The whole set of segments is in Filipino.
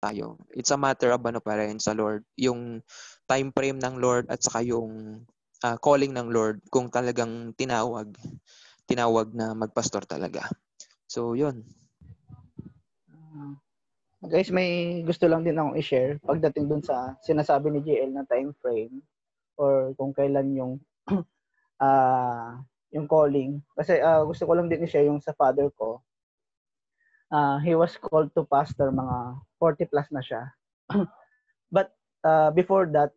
tayo. It's a matter of ano pa rin sa Lord, yung time frame ng Lord at saka yung calling ng Lord kung talagang tinawag na magpastor talaga. So, yun. Guys, may gusto lang din akong i-share pagdating dun sa sinasabi ni JL na time frame or kung kailan yung yung calling. Kasi gusto ko lang din i-share yung sa father ko. He was called to pastor mga 40 plus na siya. But before that,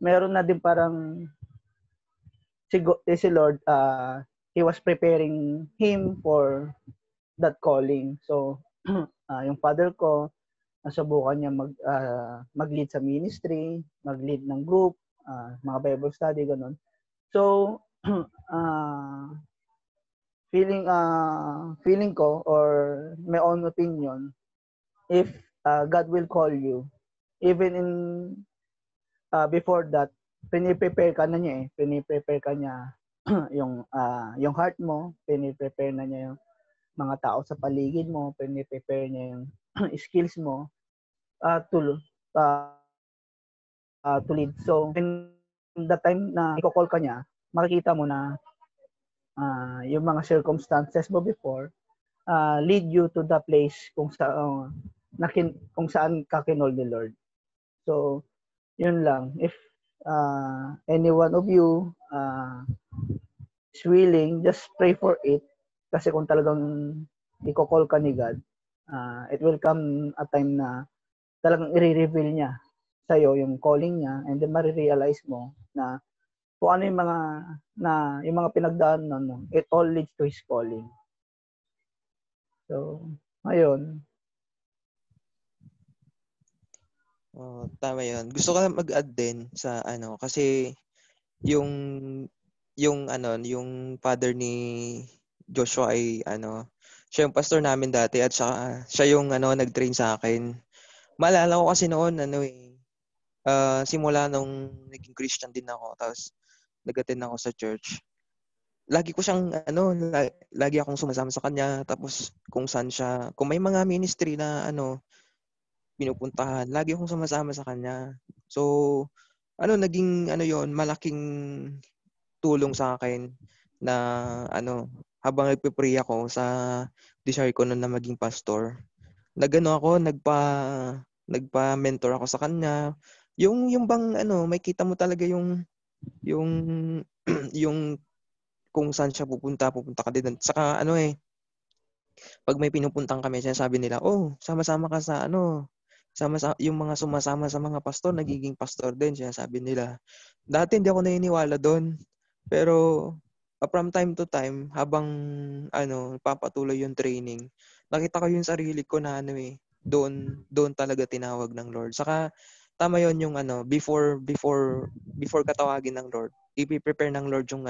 meron na din parang si Lord, he was preparing him for that calling. So, yung father ko, nasubukan niya mag-lead sa ministry, mag-lead ng group, mga Bible study, ganun. So, feeling ko or my own opinion, if God will call you, even in before that, piniprepare ka niya yung heart mo, piniprepare na niya yung mga tao sa paligid mo, piniprepare niya yung skills mo to lead. So, in the time na i-call ka niya, makikita mo na yung mga circumstances mo before lead you to the place kung saan ka kinol ni Lord. So, yun lang. If any one of you is willing, just pray for it. Kasi kung talagang i-call ka ni God, it will come a time na talagang i-reveal niya sa'yo yung calling niya, and then marirealize mo na kung ano yung mga pinagdaanan mo, it all leads to His calling. So, ayun. Tama yun. Gusto ko lang mag-add din sa kasi yung father ni Joshua ay siya yung pastor namin dati at siya yung nag-train sa akin. Maalala ko kasi noon simula nung naging Christian din ako, tapos nag-attend ako sa church. Lagi ko siyang lagi akong sumasama sa kanya, tapos kung may mga ministry na pinupuntahan, lagi akong sumasama sa kanya. So naging yon, malaking tulong sa akin na habang nagpe-pray ako sa desire ko na maging pastor. Nagpa-mentor ako sa kanya. Yung bang may kita mo talaga yung yung kung saan siya pupunta ka din. Saka pag may pinupuntang kami, sinasabi nila, sama-sama ka sa yung mga sumasama sa mga pastor, nagiging pastor din, sinasabi nila. Dati hindi ako naniniwala doon. Pero from time to time, habang papatuloy yung training, nakita ko yung sarili ko na doon talaga tinawag ng Lord. Saka tama yon yung before katawagin ng Lord, ipi-prepare ng Lord yung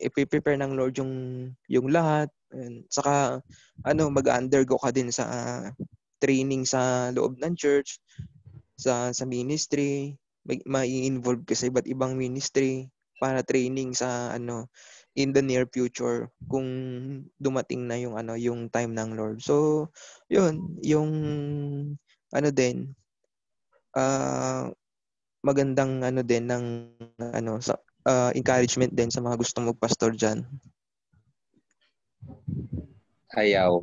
ipi-prepare ng Lord yung lahat. And saka mag-undergo ka din sa training sa loob ng church, sa ministry, mai-involve ka sa iba't ibang ministry para training sa in the near future kung dumating na yung time ng Lord. So, yun, yung din magandang din ng sa encouragement din sa mga gustong magpastor diyan. Ayaw.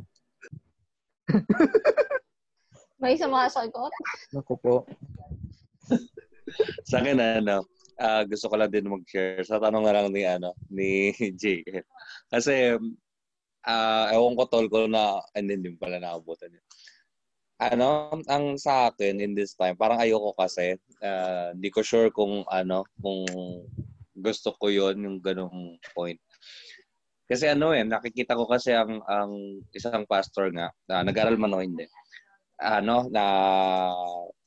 May sumasagot? Naku po. Sa akin gusto ko lang din mag-share sa tanong na lang ni Jay. Kasi ewan ko tol ko na hindi din pala naabutan yun. Ang sa akin in this time, parang ayoko kasi hindi ko sure kung kung gusto ko yon yung ganung point. Kasi nakikita ko kasi ang isang pastor nga, nag-aral man o hindi. Na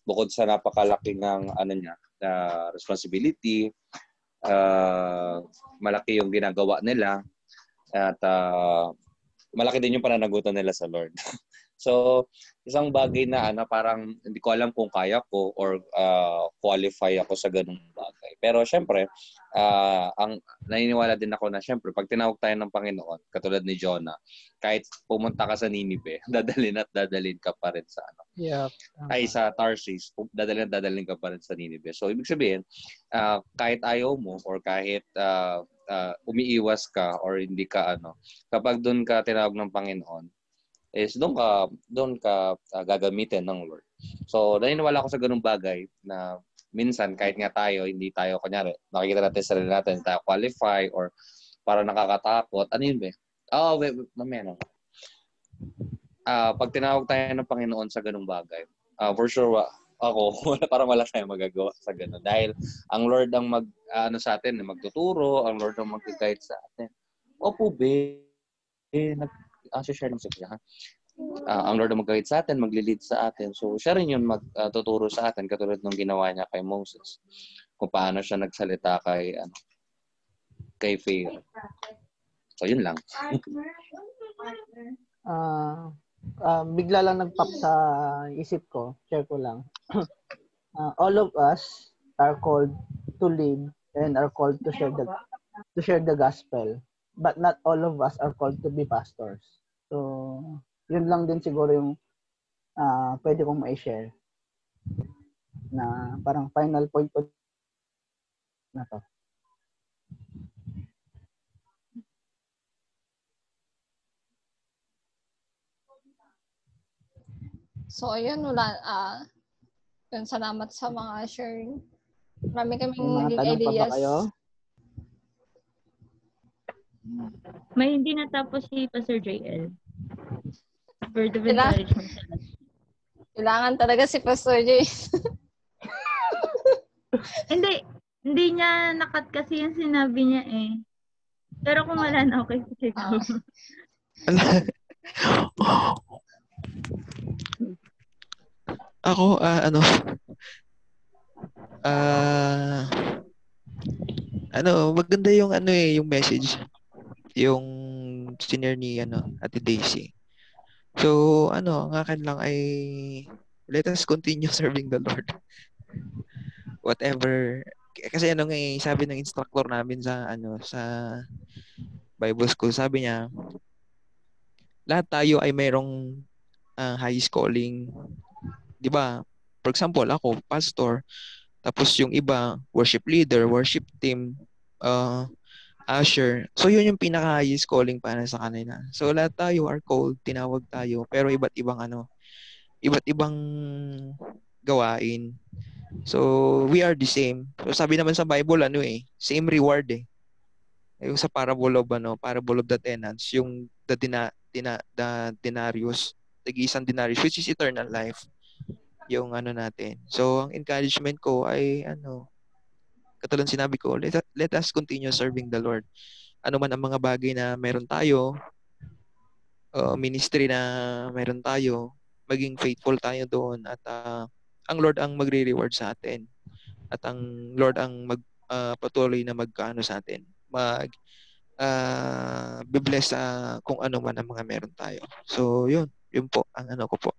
bukod sa napakalaking ng niya, responsibility, malaki yung ginagawa nila at malaki din yung pananagutan nila sa Lord. So, isang bagay na parang hindi ko alam kung kaya ko or qualify ako sa ganung bagay. Pero syempre, ang naniniwala din ako na syempre pag tinawag tayo ng Panginoon, katulad ni Jonah, kahit pumunta ka sa Ninive, dadalhin ka pa rin sa Yeah. ay sa Tarsis, dadalhin ka pa rin sa Ninive. So ibig sabihin, kahit ayaw mo or kahit umiiwas ka or hindi ka kapag doon ka tinawag ng Panginoon, is doon ka gagamitin ng Lord. So, naniniwala ako sa ganung bagay na minsan kahit nga tayo, hindi tayo, kunyari, nakikita natin sa sarili natin, tayo qualify or para nakakatakot. Ano yun ba? Mamaya na. Pag tinawag tayo ng Panginoon sa ganung bagay, for sure, ako, parang wala tayong magagawa sa ganun. Dahil ang Lord ang sa atin, magtuturo, ang Lord ang mag-guide sa atin. Opo, share ng siya. Ang Lord ang mag-guide sa atin, magli-lead sa atin. So, siya rin yun magtuturo sa atin katulad ng ginawa niya kay Moses. Kung paano siya nagsalita kay Pharaoh. So, yun lang. Bigla lang nag-pop sa isip ko. Share ko lang. All of us are called to lead and are called to share the gospel. But not all of us are called to be pastors. So, yun lang din siguro yung pwede kong ma-share na parang final point ko na to. So, ayun, yun, salamat sa mga sharing. Marami kaming May mga naging tanong pa ba ideas. kayo? May hindi natapos si Pastor JL. Word of Kailangan- encouragement sa lahat. Kailangan talaga si Pastor J. Hindi niya nakat kasi yung sinabi niya eh. Pero kung wala na, okay siguro. Ako, maganda yung yung message. Yung senior ni Ate Daisy. So, ang akin lang ay let us continue serving the Lord. Whatever. Kasi sabi ng instructor namin sa Bible school, sabi niya, lahat tayo ay mayroong highest calling. 'Di ba? For example, ako, pastor, tapos yung iba, worship leader, worship team, usher. So, yun yung pinaka-highest calling para sa kanila. So, lahat tayo are called, tinawag tayo, pero iba't ibang gawain. So, we are the same. So, sabi naman sa Bible, same reward eh. Yung sa parable of the tenants, yung the denarius, tig-isang denarius, which is eternal life. Yung natin. So, ang encouragement ko ay katulad sinabi ko, let us continue serving the Lord. Ano man ang mga bagay na meron tayo, ministry na meron tayo, maging faithful tayo doon at ang Lord ang magre-reward sa atin. At ang Lord ang patuloy na magkaano sa atin. Be-bless kung ano man ang mga meron tayo. So, yun po ang ko po.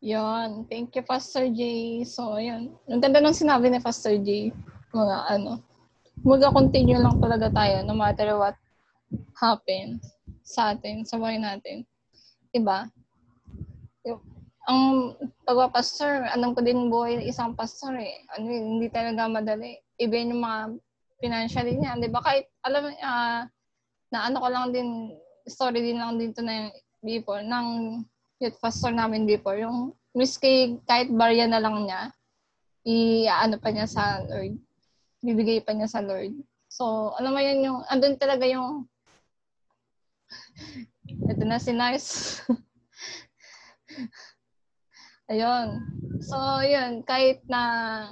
Yun. Thank you, Pastor J. So, yun. Ang ganda ng sinabi ni Pastor J. Mag-continue lang talaga tayo no matter what happens sa atin, sa buhay natin. Diba? Ang pagpapastor, alam ko din buhay ng isang pastor eh. Hindi talaga madali. Iba yung mga financially niya. Diba? Kahit, alam, na ko lang din, story din lang dito na before, ng youth pastor namin before, yung miski kahit barya na lang niya, pa niya sa Lord. Bibigay pa niya sa Lord. So, alam mo yun yung, andun talaga yung, ito na si Nice. Ayun. So, yun, kahit na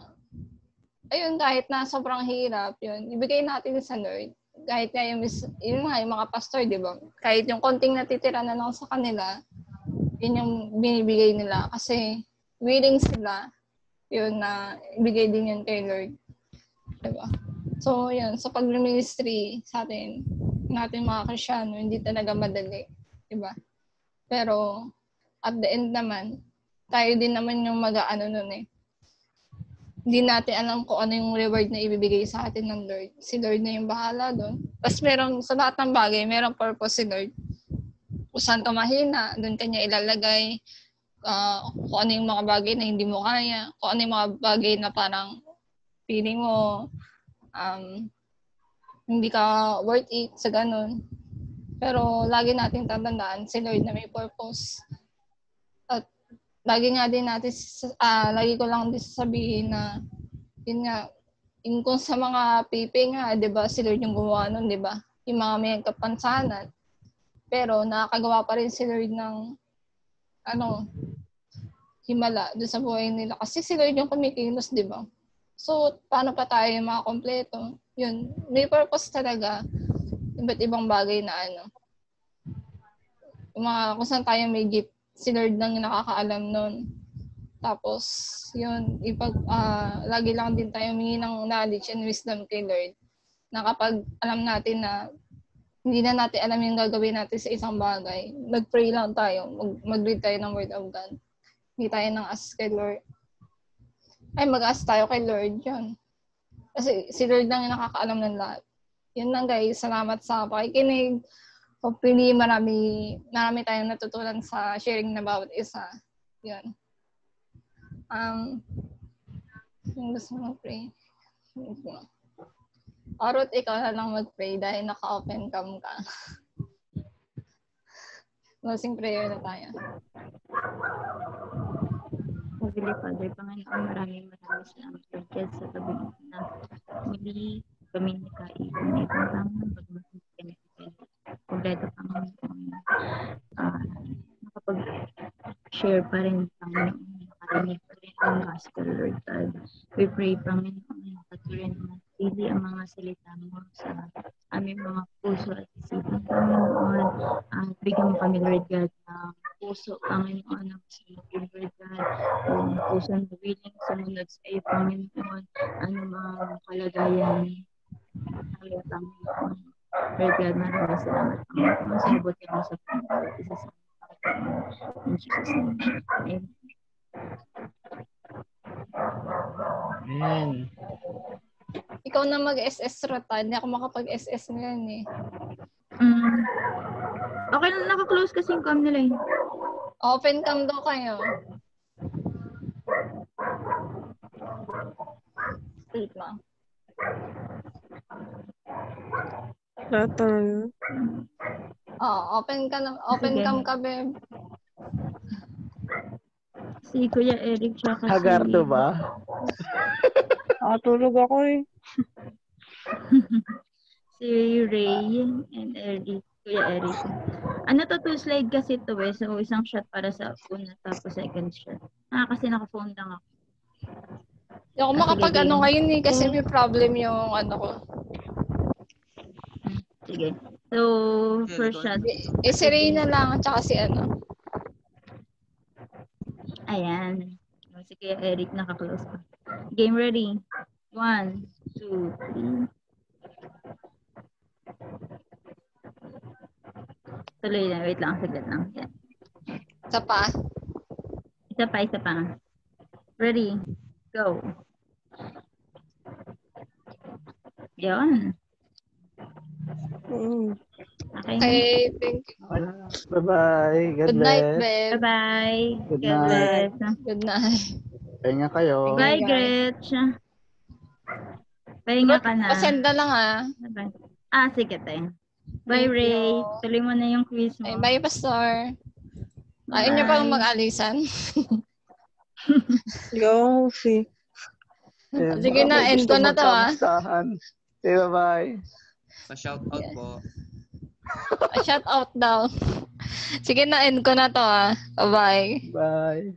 sobrang hirap, yun, ibigay natin sa Lord. Kahit nga yung mga pastor, di ba? Kahit yung konting natitira na lang sa kanila, yun yung binibigay nila kasi willing sila yun na ibigay din yun kay Lord. Diba? So, yun. Sa pag-ministry sa atin, natin mga Kristyano, hindi talaga madali. Diba? Pero, at the end naman, tayo din naman yung mag-aano nun eh. Hindi natin alam kung ano yung reward na ibibigay sa atin ng Lord. Si Lord na yung bahala doon. Tapos merong, sa lahat ng bagay, merong purpose si Lord. Kung saan ka mahina, doon kanya ilalagay. Kung ano yung mga bagay na hindi mo kaya. Kung ano yung mga bagay na parang feeling mo hindi ka worth it sa ganun. Pero lagi nating tatandaan si Lord na may purpose. At lagi ko lang din sasabihin na yun nga, kung sa mga pipi nga, 'di ba, si Lord yung gumawa nun, 'di ba? Yung mga may kapansanan. Pero nakakagawa pa rin si Lord ng himala doon sa buhay nila kasi si Lord yung kumikilos, 'di ba? So, paano pa tayo makakompleto? Yun, may purpose talaga. Iba't ibang bagay na kung saan tayo may gift, si Lord lang yung nakakaalam nun. Tapos, yun, lagi lang din tayo humingi ng knowledge and wisdom kay Lord. Na kapag alam natin na hindi na natin alam yung gagawin natin sa isang bagay, mag-pray lang tayo, mag-read tayo ng Word of God. Hindi tayo nang ask kay Lord. Mag-ask tayo kay Lord, yun. Kasi si Lord lang yung nakakaalam ng lahat. Yun lang guys, salamat sa pakikinig. Hopefully, marami tayong natutunan sa sharing na bawat isa. Yun. Yung gusto mo mag-pray. Arot, ikaw na lang mag-pray dahil naka-open cam ka. Closing prayer na tayo. Heavenly Father, Panginoon, maraming salamat Lord God sa gabi na muli kami nagkaiwan na itong tamang pagmasig ka na kita. Kompleto Panginoon, nakapag-share pa rin Panginoon, nakarinig pa rin ang gospel Lord God. We pray Panginoon, patuloy na matili ang mga salita mo sa aming mga puso at isipan Panginoon. Bigyan mo kami Lord God ng puso Panginoon ng sinugin Lord God. Yung puso na willing sumunod sa iyo Panginoon. Anumang kalagayan ng Panginoon. Lord God, maraming salamat Panginoon. Sinabuti mo sa Panginoon. Isa sa Panginoon. In Jesus' name. Amen. Amen. Ikaw na mag-SS Rota. Hindi ako makapag-SS ngayon eh. Okay na, naka-close kasi yung cam nila eh. Open cam daw kayo. Wait lang. Later. Open cam ka, babe. Si Kuya Eric tsaka si... Hagardo ba? Tulog ako eh. Si Ray and Eric. Kuya Eric. Ano to, 2 slide kasi to eh. So, isang shot para sa una tapos second shot. Kasi naka-phone lang ako. Hindi ako makapag-ano ngayon eh kasi may problem yung ko. Sige. So, first shot. Si Ray na lang at saka si Ayan. Si Kuya Eric naka-close pa. Game ready. 1, 2, 3. Tuloy na. Wait lang. Saglit lang. Yan. Isa pa. Isa pa. Ready. Go. Yan. Okay, thank you. Bye-bye. God Good night, bless. babe. Bye-bye. Good God night. bless. Good night. Pahinga kayo. Bye, Gretch. Pahinga ka na. Pasend na lang Bye. Sige tayo. Bye, Thank Ray. you. Tuloy mo na yung quiz mo. Ay, bye, Pastor. Ayaw niyo pang mag-alisan? Yo, see. Sige na, end ko na to Say bye-bye. Pa-shoutout po. Shout out daw. Sige na, end ko na to Bye-bye. Bye.